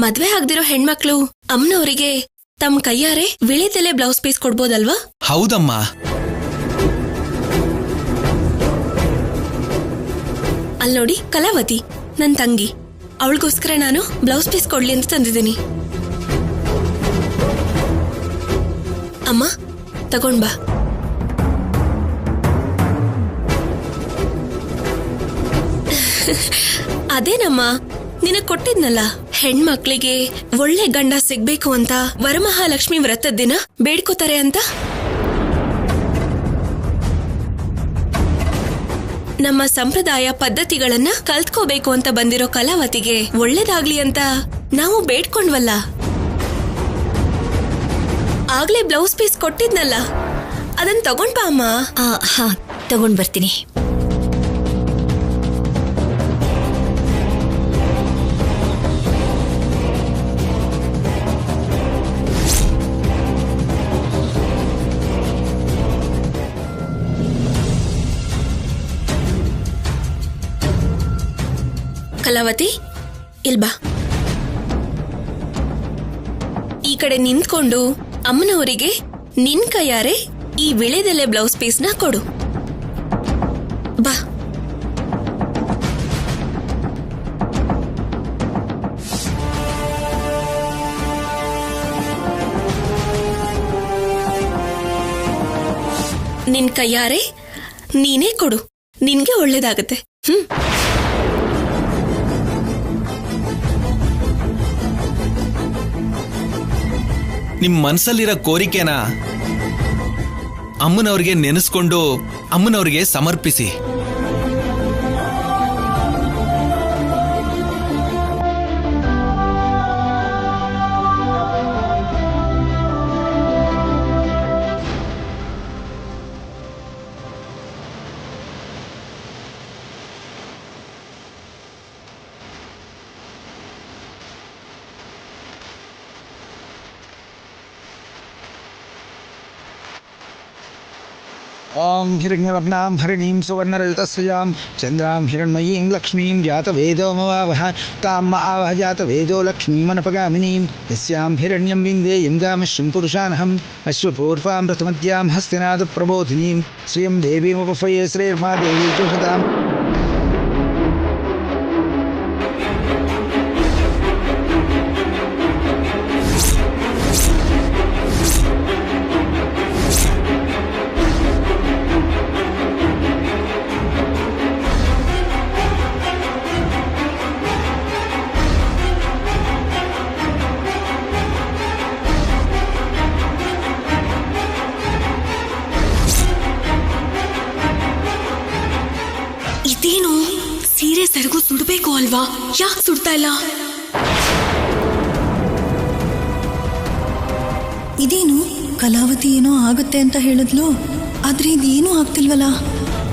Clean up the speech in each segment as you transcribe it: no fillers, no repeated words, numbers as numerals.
ಮದ್ವೆ ಆಗ್ದಿರೋ ಹೆಣ್ಮಕ್ಳು ಅಮ್ಮನವರಿಗೆ ತಮ್ಮ ಕೈಯಾರೆ ವಿಳೆದೆಲೆ ಬ್ಲೌಸ್ ಪೀಸ್ ಕೊಡ್ಬೋದಲ್ವಾ? ಹೌದಮ್ಮ. ಅಲ್ನೋಡಿ ಕಲಾವತಿ ನನ್ ತಂಗಿ, ಅವಳಿಗೋಸ್ಕರ ನಾನು ಬ್ಲೌಸ್ ಪೀಸ್ ಕೊಡ್ಲಿ ಅಂತ ತಂದಿದ್ದೀನಿ. ಅಮ್ಮ ತಗೊಂಡ್ ಬಾ. ಅದೇನಮ್ಮ ನಿನಗ್ ಕೊಟ್ಟಿದ್ನಲ್ಲ, ಹೆಣ್ಮಕ್ಳಿಗೆ ಒಳ್ಳೆ ಗಂಡ ಸಿಗ್ಬೇಕು ಅಂತ ವರಮಹಾಲಕ್ಷ್ಮಿ ವ್ರತದ ದಿನ ಬೇಡ್ಕೋತಾರೆ ಅಂತ. ನಮ್ಮ ಸಂಪ್ರದಾಯ ಪದ್ಧತಿಗಳನ್ನ ಕಲ್ತ್ಕೋಬೇಕು ಅಂತ ಬಂದಿರೋ ಕಲಾವತಿಗೆ ಒಳ್ಳೇದಾಗ್ಲಿ ಅಂತ ನಾವು ಬೇಡ್ಕೊಂಡ್ವಲ್ಲ. ಆಗ್ಲೇ ಬ್ಲೌಸ್ ಪೀಸ್ ಕೊಟ್ಟಿದ್ನಲ್ಲ, ಅದನ್ನ ತಗೊಂಡ್ ಬಾ ಅಮ್ಮ. ಹಾ ತಗೊಂಡ್ ಬರ್ತೀನಿ. ಕಲಾವತಿ ಇಲ್ಬಾ. ಈ ಕಡೆ ನಿಂತ್ಕೊಂಡು ಅಮ್ಮನವರಿಗೆ ನಿನ್ ಕೈಯಾರೆ ಈ ವಿಳೆದೆಲೆ ಬ್ಲೌಸ್ ಪೀಸ್ನ ಕೊಡು ಬಾ. ನಿನ್ ಕೈಯಾರೆ ನೀನೇ ಕೊಡು, ನಿನ್ಗೆ ಒಳ್ಳೇದಾಗತ್ತೆ. ನಿಮ್ ಮನ್ಸಲ್ಲಿರೋ ಕೋರಿಕೆನ ಅಮ್ಮನವ್ರಿಗೆ ನೆನೆಸ್ಕೊಂಡು ಅಮ್ಮನವ್ರಿಗೆ ಸಮರ್ಪಿಸಿ. ओम हिरण्यवर्णां हरिणीं सुवर्णरजतस्यां चन्द्रां हिरण्मयीं लक्ष्मीं जातवेदोमवावह ताम् आवह जातवेदो लक्ष्मीमनपगामिनीं यस्यां हिरण्यं विन्देयं गामश्रीं पुरुषानहम् अश्वपूर्वां रथमद्यां हस्तिनादप्रबोधिनीं श्रियं देवीमुपफये श्रेर्मा देवी जुषताम्. ಇದೇನು ಸೀರೆ ಸೆರಗು ಸುಡ್ಬೇಕು ಅಲ್ವಾ? ಯಾಕೆ ಸುಡ್ತಾ ಇಲ್ಲ? ಇದೇನು ಕಲಾವತಿ ಏನೋ ಆಗುತ್ತೆ ಅಂತ ಹೇಳಿದ್ಲು, ಆದ್ರೆ ಇದೇನೂ ಆಗ್ತಿಲ್ವಲ್ಲ.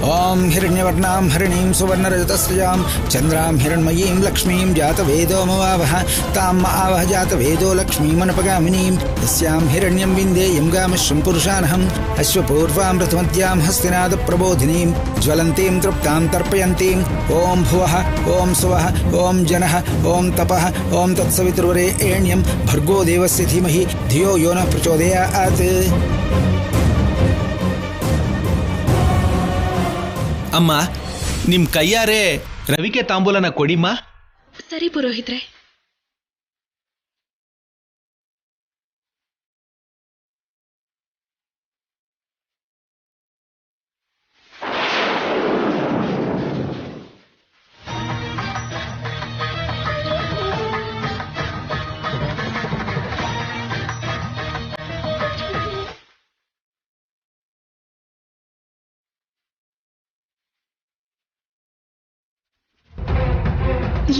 ओम हिरण्यवर्णां हरिणीं सुवर्णरजतस्यां चन्द्रां हिरण्मयीं लक्ष्मीं जातवेदोमवावह ताम् आवह जातवेदो लक्ष्मीमनपगामिनीं यस्यां हिरण्यं विन्देयं गामश्रीं पुरुषानहम् अश्वपूर्वां रथमद्यां हस्तिनादप्रबोधिनीं ज्वलन्तीं तृप्तां तर्पयन्तीं ओं भुवः ओं सुवः ओं जनः ओं तपः ओं तत्सवितुर्वरेण्यं भर्गो देवस्य धीमहि धियो यो नः प्रचोदयात्. ಅಮ್ಮ ನಿಮ್ ಕೈಯಾರೆ ರವಿಕೆ ತಾಂಬೂಲನ ಕೊಡಿಮ್ಮ. ಸರಿ ಪುರೋಹಿತ್ರೆ.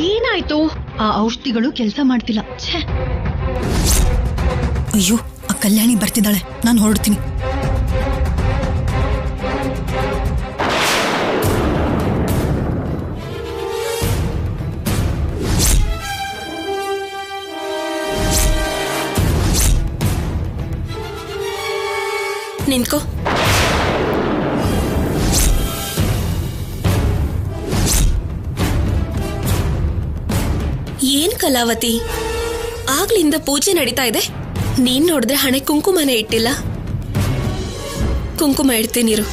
ಏನಾಯ್ತು? ಆ ಔಷಧಿಗಳು ಕೆಲಸ ಮಾಡ್ತಿಲ್ಲ. ಅಯ್ಯೋ, ಆ ಕಲ್ಯಾಣಿ ಬರ್ತಿದ್ದಾಳೆ, ನಾನು ಹೊರಡ್ತೀನಿ. ನಿಂತ್ಕೋ. ಏನ್ ಕಲಾವತಿ, ಆಗ್ಲಿಂದ ಪೂಜೆ ನಡೀತಾ ಇದೆ. ನೀನ್ ನೋಡಿದ್ರೆ ಹಣೆ ಕುಂಕುಮನೇ ಇಟ್ಟಿಲ್ಲ. ಕುಂಕುಮ ಇಡ್ತೀನಿರು.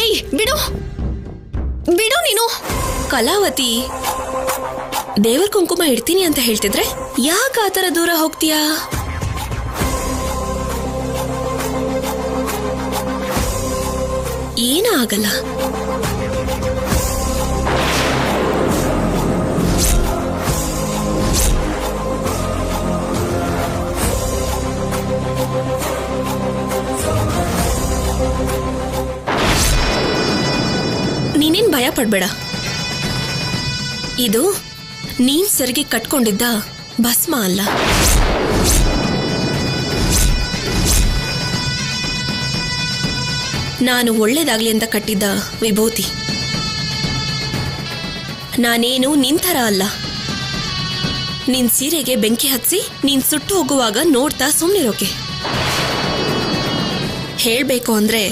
ಏಯ್ ಬಿಡು ಬಿಡು ನೀನು. ಕಲಾವತಿ, ದೇವರ ಕುಂಕುಮ ಇಡ್ತೀನಿ ಅಂತ ಹೇಳ್ತಿದ್ರೆ ಯಾಕೆ ಆತರ ದೂರ ಹೋಗ್ತೀಯಾ? ಏನೂ ಆಗಲ್ಲ. ನೀನೇನ್ ಭಯ ಪಡ್ಬೇಡ. ಇದು ನೀನ್ ಸರಿಗೆ ಕಟ್ಕೊಂಡಿದ್ದ ಭಸ್ಮ ಅಲ್ಲ. ನಾನು ಒಳ್ಳೇದಾಗ್ಲಿ ಅಂತ ಕಟ್ಟಿದ್ದ ವಿಭೂತಿ. ನಾನೇನು ನಿಂತರ ಅಲ್ಲ. ನಿನ್ ಸೀರೆಗೆ ಬೆಂಕಿ ಹಚ್ಚಿ ನೀನ್ ಸುಟ್ಟು ಹೋಗುವಾಗ ನೋಡ್ತಾ ಸುಮ್ನಿರೋಕೆ. ಹೇಳ್ಬೇಕು ಅಂದ್ರೆ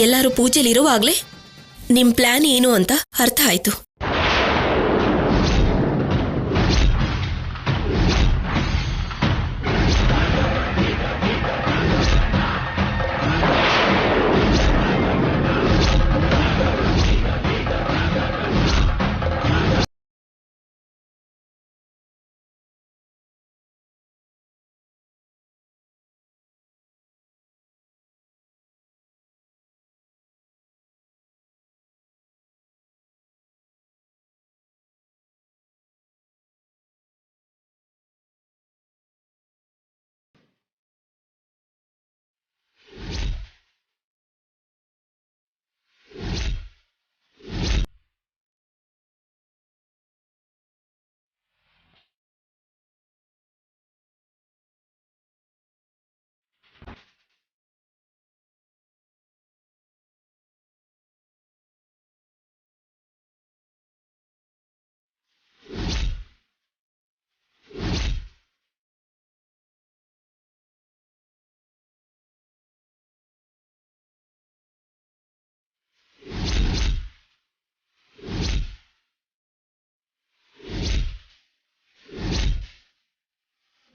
ಎಲ್ಲರೂ ಪೂಜೆಲಿರುವಾಗ್ಲೇ ನಿಮ್ ಪ್ಲಾನ್ ಏನು ಅಂತ ಅರ್ಥ ಆಯ್ತು.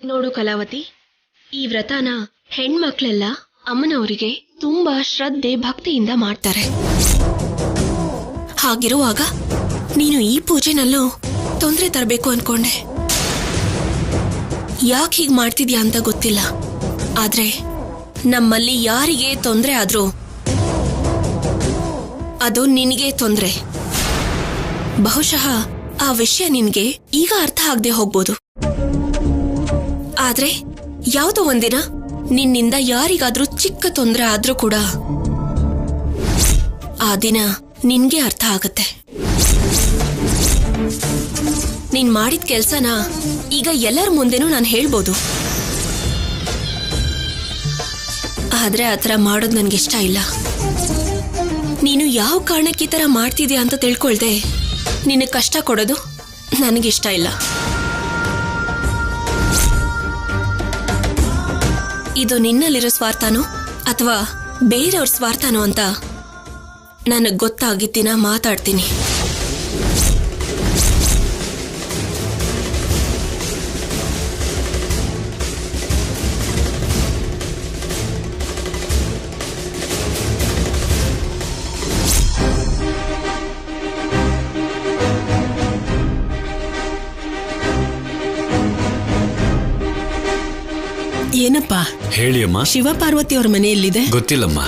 ನೋಡು ಕಲಾವತಿ, ಈ ವ್ರತನ ಹೆಣ್ಮಕ್ಳೆಲ್ಲ ಅಮ್ಮನವರಿಗೆ ತುಂಬಾ ಶ್ರದ್ಧೆ ಭಕ್ತಿಯಿಂದ ಮಾಡ್ತಾರೆ. ಹಾಗಿರುವಾಗ ನೀನು ಈ ಪೂಜೆನಲ್ಲೂ ತೊಂದರೆ ತರಬೇಕು ಅನ್ಕೊಂಡೆ. ಯಾಕೆ ಹೀಗ್ ಮಾಡ್ತಿದ್ಯಾ ಅಂತ ಗೊತ್ತಿಲ್ಲ. ಆದ್ರೆ ನಮ್ಮಲ್ಲಿ ಯಾರಿಗೆ ತೊಂದರೆ ಆದ್ರೂ ಅದು ನಿನಗೆ ತೊಂದರೆ. ಬಹುಶಃ ಆ ವಿಷಯ ನಿನ್ಗೆ ಈಗ ಅರ್ಥ ಆಗದೆ ಹೋಗ್ಬೋದು. ಆದ್ರೆ ಯಾವುದೋ ಒಂದಿನ ನಿನ್ನಿಂದ ಯಾರಿಗಾದ್ರೂ ಚಿಕ್ಕ ತೊಂದರೆ ಆದ್ರೂ ಕೂಡ ಆ ದಿನ ನಿನ್ಗೆ ಅರ್ಥ ಆಗತ್ತೆ. ನೀನ್ ಮಾಡಿದ ಕೆಲ್ಸನ ಈಗ ಎಲ್ಲರ ಮುಂದೆನೂ ನಾನು ಹೇಳ್ಬೋದು. ಆದ್ರೆ ಆತರ ಮಾಡೋದು ನನ್ಗಿಷ್ಟ ಇಲ್ಲ. ನೀನು ಯಾವ ಕಾರಣಕ್ಕೆ ಈ ತರ ಮಾಡ್ತಿದ್ಯಾ ಅಂತ ತಿಳ್ಕೊಳ್ದೆ ನಿನ್ನ ಕಷ್ಟ ಕೊಡೋದು ನನಗಿಷ್ಟ ಇಲ್ಲ. ಇದು ನಿನ್ನಲ್ಲಿರೋ ಸ್ವಾರ್ಥನೋ ಅಥವಾ ಬೇರೆಯವ್ರ ಸ್ವಾರ್ಥನೋ ಅಂತ ನನಗೆ ಗೊತ್ತಾಗಿದ್ದಿನ ಮಾತಾಡ್ತೀನಿ. ಏನಪ್ಪ ಹೇಳಿ ಅಮ್ಮ. ಶಿವ ಪಾರ್ವತಿ ಅವ್ರ ಮನೆ ಎಲ್ಲಿದೆ? ಗೊತ್ತಿಲ್ಲಮ್ಮ.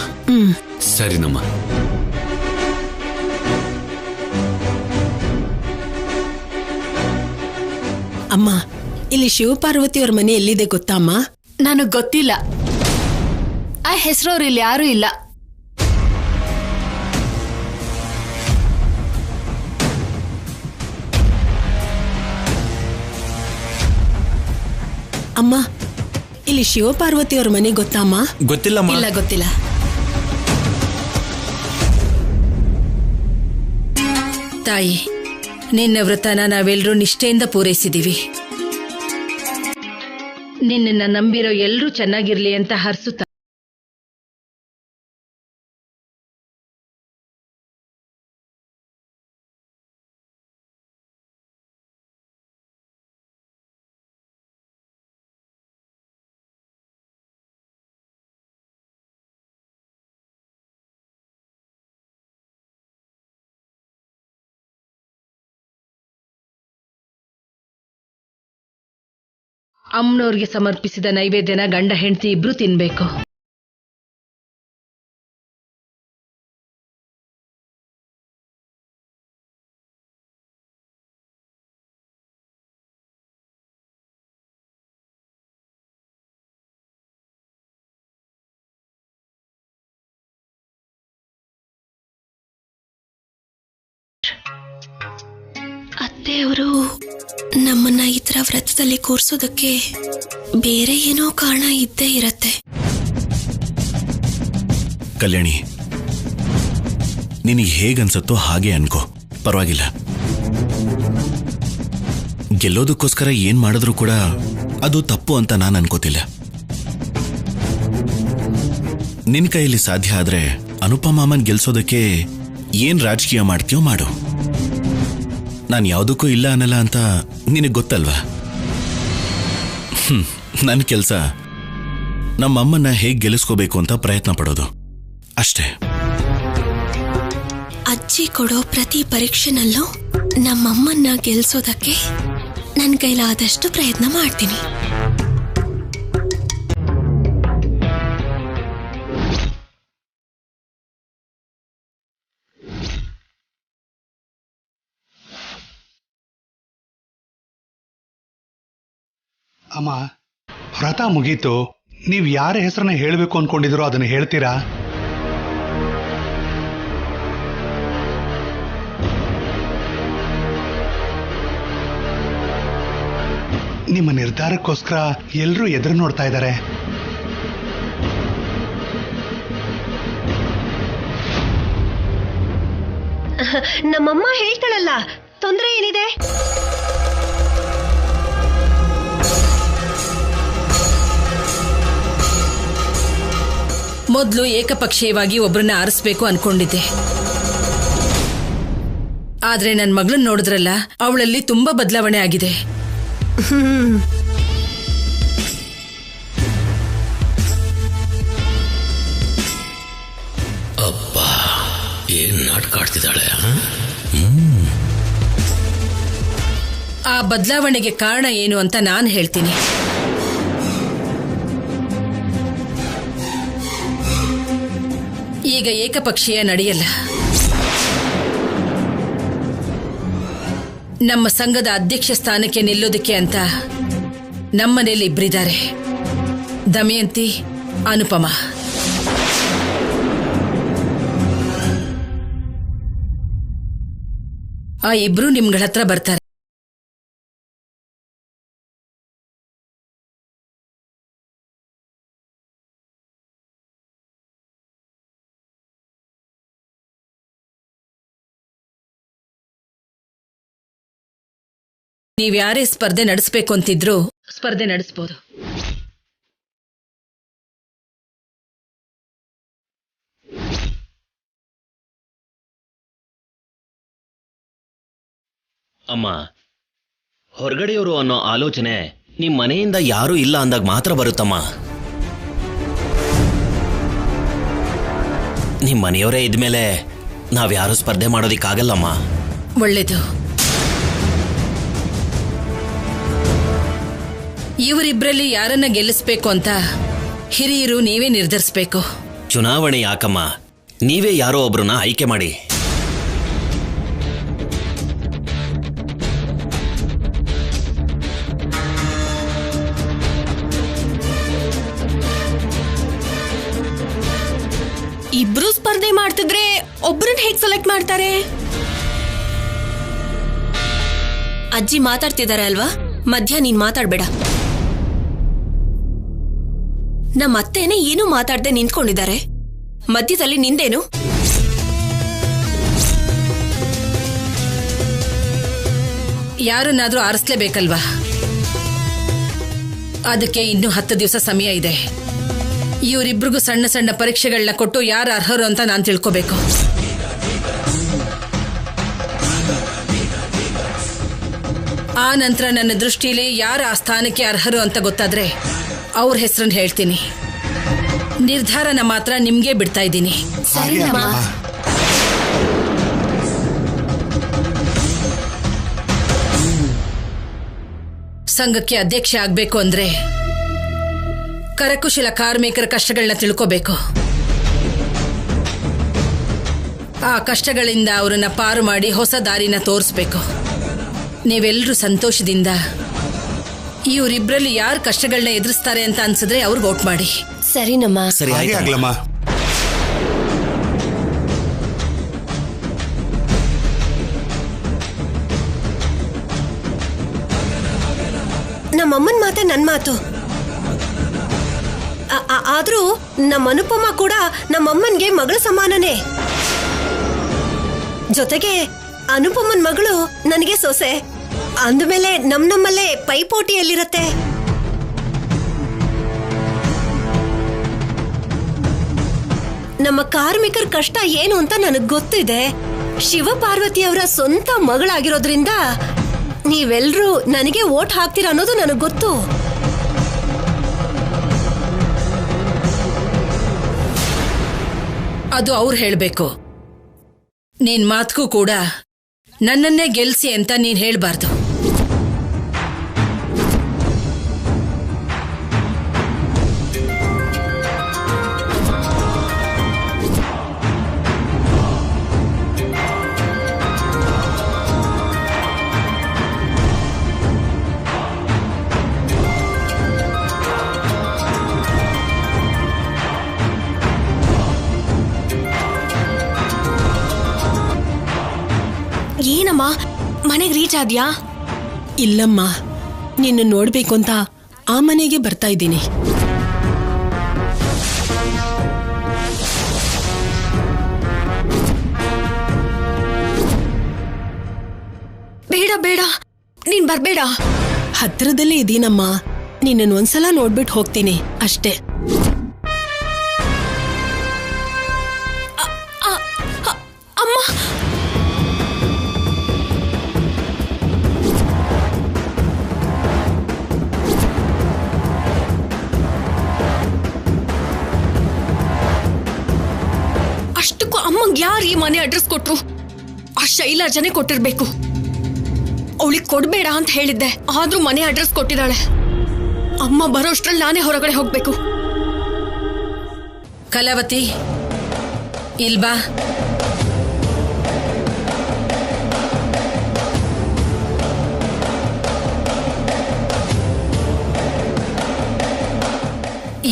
ಸರಿನಮ್ಮ. ಅಮ್ಮ, ಇಲ್ಲಿ ಶಿವ ಪಾರ್ವತಿ ಅವ್ರ ಮನೆ ಎಲ್ಲಿದೆ ಗೊತ್ತಾ ಅಮ್ಮ? ನನಗ್ ಗೊತ್ತಿಲ್ಲ. ಆ ಹೆಸರವ್ರು ಇಲ್ಲಿ ಯಾರು ಇಲ್ಲ. ಅಮ್ಮ, ಇಲ್ಲಿ ಶಿವ ಪಾರ್ವತಿ ಅವ್ರ ಮನೆ ಗೊತ್ತಾ ಅಮ್ಮ? ಗೊತ್ತಿಲ್ಲಮ್ಮ. ಇಲ್ಲ, ಗೊತ್ತಿಲ್ಲ. ತಾಯಿ, ನಿನ್ನ ವ್ರತನ ನಾವೆಲ್ಲರೂ ನಿಷ್ಠೆಯಿಂದ ಪೂರೈಸಿದೀವಿ. ನಿನ್ನನ್ನ ನಂಬಿರೋ ಎಲ್ಲರೂ ಚೆನ್ನಾಗಿರ್ಲಿ ಅಂತ ಹರ್ಸುತ್ತಾ ಅಮ್ಮನವ್ರಿಗೆ ಸಮರ್ಪಿಸಿದ ನೈವೇದ್ಯನ ಗಂಡ ಹೆಂಡತಿ ಇಬ್ರು ತಿನ್ಬೇಕು. ಅತ್ತೆಯವರು ನಮ್ಮನ್ನ ಈ ತರ ವ್ರತದಲ್ಲಿ ಕೂರ್ಸೋದಕ್ಕೆ ಬೇರೆ ಏನೋ ಕಾರಣ ಇದ್ದೇ ಇರತ್ತೆ. ಕಲ್ಯಾಣಿ, ನಿನಗೆ ಹೇಗನ್ಸತ್ತೋ ಹಾಗೆ ಅನ್ಕೋ, ಪರವಾಗಿಲ್ಲ. ಗೆಲ್ಲೋದಕ್ಕೋಸ್ಕರ ಏನ್ ಮಾಡಿದ್ರೂ ಕೂಡ ಅದು ತಪ್ಪು ಅಂತ ನಾನು ಅನ್ಕೋತಿಲ್ಲ. ನಿನ್ ಕೈಯಲ್ಲಿ ಸಾಧ್ಯ ಆದ್ರೆ ಅನುಪಮಾಮನ್ ಗೆಲ್ಸೋದಕ್ಕೆ ಏನ್ ರಾಜಕೀಯ ಮಾಡ್ತೀಯೋ ಮಾಡು. ನಾನು ಯಾವುದಕ್ಕೂ ಇಲ್ಲ ಅನ್ನಲ್ಲ ಅಂತ ನಿನಗೆ ಗೊತ್ತಲ್ವಾ? ನನ್ನ ಕೆಲಸ ನಮ್ಮಮ್ಮನ್ನ ಹೇಗೆ ಗೆಲ್ಲಿಸ್ಕೋಬೇಕು ಅಂತ ಪ್ರಯತ್ನ ಪಡೋದು ಅಷ್ಟೇ. ಅಜ್ಜಿ ಕೊಡೋ ಪ್ರತಿ ಪರೀಕ್ಷೆನಲ್ಲೂ ನಮ್ಮಮ್ಮನ್ನ ಗೆಲ್ಸೋದಕ್ಕೆ ನನ್ನ ಕೈಲಾದಷ್ಟು ಪ್ರಯತ್ನ ಮಾಡ್ತೀನಿ. ಅಮ್ಮ, ವ್ರತ ಮುಗೀತು. ನೀವು ಯಾರ ಹೆಸರನ್ನ ಹೇಳಬೇಕು ಅನ್ಕೊಂಡಿದ್ರೋ ಅದನ್ನ ಹೇಳ್ತೀರಾ? ನಿಮ್ಮ ನಿರ್ಧಾರಕ್ಕೋಸ್ಕರ ಎಲ್ಲರೂ ಎದುರು ನೋಡ್ತಾ ಇದ್ದಾರೆ. ನಮ್ಮಮ್ಮ ಹೇಳ್ತಾಳಲ್ಲ, ತೊಂದರೆ ಏನಿದೆ? ಮೊದಲು ಏಕಪಕ್ಷೀಯವಾಗಿ ಒಬ್ಬರನ್ನ ಆರಿಸ್ಬೇಕು ಅನ್ಕೊಂಡಿದ್ದೆ. ಆದ್ರೆ ನನ್ನ ಮಗಳನ್ನ ನೋಡಿದ್ರಲ್ಲ, ಅವಳಲ್ಲಿ ತುಂಬಾ ಬದಲಾವಣೆ ಆಗಿದೆ. ಅಪ್ಪ, ಏನ್ ನಾಟಕ ಆಡ್ತಿದ್ದಾಳೆ. ಆ ಬದಲಾವಣೆಗೆ ಕಾರಣ ಏನು ಅಂತ ನಾನು ಹೇಳ್ತೀನಿ. ಈಗ ಏಕಪಕ್ಷೀಯ ನಡೆಯಲ್ಲ. ನಮ್ಮ ಸಂಘದ ಅಧ್ಯಕ್ಷ ಸ್ಥಾನಕ್ಕೆ ನಿಲ್ಲೋದಕ್ಕೆ ಅಂತ ನಮ್ಮನೇಲಿ ಇಬ್ಬರಿದ್ದಾರೆ, ದಮಯಂತಿ, ಅನುಪಮ. ಆ ಇಬ್ರು ನಿಮ್ಗಳ ಹತ್ರ ಬರ್ತಾರೆ. ನೀವ್ಯಾರೇ ಸ್ಪರ್ಧೆ ನಡೆಸಬೇಕು ಅಂತಿದ್ರು ಸ್ಪರ್ಧೆ ನಡೆಸಬಹುದು. ಅಮ್ಮ, ಹೊರಗಡೆಯವರು ಅನ್ನೋ ಆಲೋಚನೆ ನಿಮ್ ಮನೆಯಿಂದ ಯಾರೂ ಇಲ್ಲ ಅಂದಾಗ ಮಾತ್ರ ಬರುತ್ತಮ್ಮ. ನಿಮ್ ಮನೆಯವರೇ ಇದ್ಮೇಲೆ ನಾವ್ಯಾರು ಸ್ಪರ್ಧೆ ಮಾಡೋದಿಕ್ಕಾಗಲ್ಲಮ್ಮ. ಒಳ್ಳೇದು. ಇವರಿಬ್ರಲ್ಲಿ ಯಾರನ್ನ ಗೆಲ್ಲಿಸ್ಬೇಕು ಅಂತ ಹಿರಿಯರು ನೀವೇ ನಿರ್ಧರಿಸಬೇಕು. ಚುನಾವಣೆ ಯಾಕಮ್ಮ, ನೀವೇ ಯಾರೋ ಒಬ್ರನ್ನ ಆಯ್ಕೆ ಮಾಡಿ. ಇಬ್ರು ಸ್ಪರ್ಧೆ ಮಾಡ್ತಿದ್ರೆ ಒಬ್ರನ್ನ ಹೇಗ್ ಸೆಲೆಕ್ಟ್ ಮಾಡ್ತಾರೆ? ಅಜ್ಜಿ ಮಾತಾಡ್ತಿದ್ದಾರೆ ಅಲ್ವಾ, ಮಧ್ಯ ನೀನ್ ಮಾತಾಡ್ಬೇಡ. ನಮ್ಮ ಅತ್ತೇನೆ ಏನೂ ಮಾತಾಡದೆ ನಿಂತ್ಕೊಂಡಿದ್ದಾರೆ, ಮಧ್ಯದಲ್ಲಿ ನಿಂದೇನು? ಯಾರನ್ನಾದ್ರೂ ಆರಿಸ್ಲೇಬೇಕಲ್ವಾ? ಅದಕ್ಕೆ ಇನ್ನೂ 10 ದಿವಸ ಸಮಯ ಇದೆ. ಇವರಿಬ್ರಿಗೂ ಸಣ್ಣ ಸಣ್ಣ ಪರೀಕ್ಷೆಗಳನ್ನ ಕೊಟ್ಟು ಯಾರು ಅರ್ಹರು ಅಂತ ನಾನು ತಿಳ್ಕೋಬೇಕು. ಆ ನಂತರ ನನ್ನ ದೃಷ್ಟಿಯಲ್ಲಿ ಯಾರು ಆ ಸ್ಥಾನಕ್ಕೆ ಅರ್ಹರು ಅಂತ ಗೊತ್ತಾದ್ರೆ ಅವ್ರ ಹೆಸರನ್ನು ಹೇಳ್ತೀನಿ. ನಿರ್ಧಾರನ ಮಾತ್ರ ನಿಮ್ಗೆ ಬಿಡ್ತಾ ಇದ್ದೀನಿ. ಸಂಘಕ್ಕೆ ಅಧ್ಯಕ್ಷೆ ಆಗ್ಬೇಕು ಅಂದ್ರೆ ಕರಕುಶಲ ಕಾರ್ಮಿಕರ ಕಷ್ಟಗಳನ್ನ ತಿಳ್ಕೋಬೇಕು. ಆ ಕಷ್ಟಗಳಿಂದ ಅವರನ್ನ ಪಾರು ಮಾಡಿ ಹೊಸ ದಾರಿನ ತೋರಿಸ್ಬೇಕು. ನೀವೆಲ್ಲರೂ ಸಂತೋಷದಿಂದ ಇವರಿಬ್ರಲ್ಲಿ ಯಾರು ಕಷ್ಟಗಳನ್ನ ಎದುರಿಸ್ತಾರೆ ಅಂತ ಅನ್ಸಿದ್ರೆ ಅವ್ರಿಗೆ ವೋಟ್ ಮಾಡಿ. ಸರಿನಮ್ಮ. ಸರಿ ಆಗ್ಲಮ್ಮ. ನಮ್ಮಮ್ಮನ ಮಾತೆ ನನ್ನ ಮಾತು. ಆದ್ರೂ ನಮ್ಮ ಅನುಪಮ ಕೂಡ ನಮ್ಮಮ್ಮನ್ಗೆ ಮಗಳ ಸಮಾನನೇ. ಜೊತೆಗೆ ಅನುಪಮನ್ ಮಗಳು ನನಗೆ ಸೊಸೆ ಅಂದಮೇಲೆ ನಮ್ಮಲ್ಲೇ ಪೈಪೋಟಿ ಎಲ್ಲಿರತ್ತೆ? ನಮ್ಮ ಕಾರ್ಮಿಕರ ಕಷ್ಟ ಏನು ಅಂತ ನನಗ್ ಗೊತ್ತಿದೆ. ಶಿವಪಾರ್ವತಿಯವರ ಸ್ವಂತ ಮಗಳಾಗಿರೋದ್ರಿಂದ ನೀವೆಲ್ರೂ ನನಗೆ ವೋಟ್ ಹಾಕ್ತೀರಾ ಅನ್ನೋದು ನನಗ್ ಗೊತ್ತು. ಅದು ಅವ್ರು ಹೇಳ್ಬೇಕು. ನೀನ್ ಮಾತ್ಗೂ ಕೂಡ ನನ್ನನ್ನೇ ಗೆಲ್ಸಿ ಅಂತ ನೀನ್ ಹೇಳ್ಬಾರ್ದು. ಏನಮ್ಮ ಮನೆಗೆ ರೀಚ್ ಆದ್ಯಾ? ಇಲ್ಲಮ್ಮ, ನಿನ್ನ ನೋಡ್ಬೇಕು ಅಂತ ಆ ಮನೆಗೆ ಬರ್ತಾ ಇದ್ದೀನಿ. ಬೇಡ ಬೇಡ, ನೀನ್ ಬರ್ಬೇಡ. ಹತ್ರದಲ್ಲೇ ಇದೀನಮ್ಮ, ನಿನ್ನನ್ನು ಒಂದ್ಸಲ ನೋಡ್ಬಿಟ್ಟು ಹೋಗ್ತೀನಿ ಅಷ್ಟೇ. ಅಮ್ಮ, ಅಷ್ಟಕ್ಕೂ ಅಮ್ಮಂಗೆ ಯಾರು ಈ ಮನೆ ಅಡ್ರೆಸ್ ಕೊಟ್ರು? ಆ ಶೈಲಾಜನೇ ಕೊಟ್ಟಿರ್ಬೇಕು. ಅವಳಿಗೆ ಕೊಡ್ಬೇಡ ಅಂತ ಹೇಳಿದ್ದೆ, ಆದ್ರೂ ಮನೆ ಅಡ್ರೆಸ್ ಕೊಟ್ಟಿದ್ದಾಳೆ. ಅಮ್ಮ ಬರೋಷ್ಟ್ರಲ್ಲಿ ನಾನೇ ಹೊರಗಡೆ ಹೋಗ್ಬೇಕು. ಕಲಾವತಿ, ಇಲ್ಬಾ.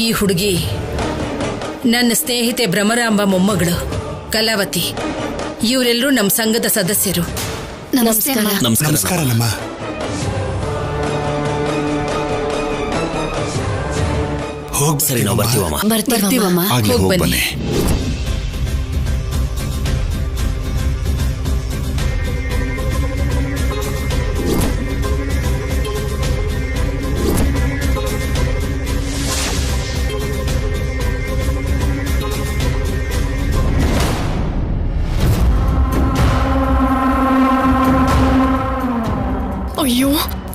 ಈ ಹುಡುಗಿ ನನ್ನ ಸ್ನೇಹಿತೆ ಭ್ರಮರಾಂಬ ಮೊಮ್ಮಗಳು ಕಲಾವತಿ. ಇವರೆಲ್ಲರೂ ನಮ್ಮ ಸಂಘದ ಸದಸ್ಯರು. ನಮಸ್ಕಾರ. ಸರಿ, ನಾವು ಬರ್ತೀವಮ್ಮ. ಹೋಗ್ ಬನ್ನಿ. ಅಯ್ಯೋ,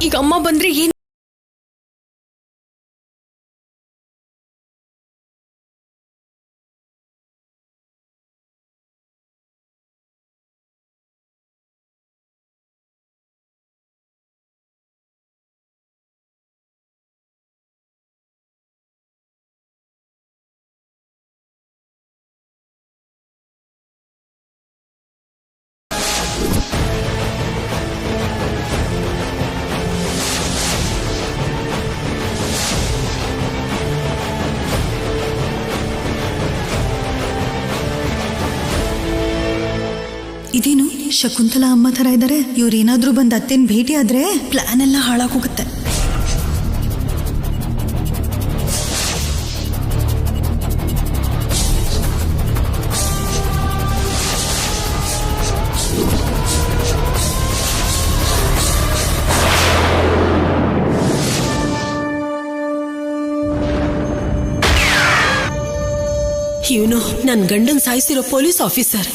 ಈಗ ಅಮ್ಮ ಬಂದ್ರೆ ಏನ್? ಇದೇನು ಶಕುಂತಲಾ ಅಮ್ಮ ಥರ ಇದ್ದಾರೆ. ಇವ್ರೇನಾದ್ರೂ ಬಂದು ಅತ್ತೆನ ಭೇಟಿ ಆದ್ರೆ ಪ್ಲಾನ್ ಎಲ್ಲ ಹಾಳಾಗೋಗುತ್ತೆ. ಇವನು ನನ್ನ ಗಂಡನ್ ಸಾಯಿಸಿರೋ ಪೊಲೀಸ್ ಆಫೀಸರ್.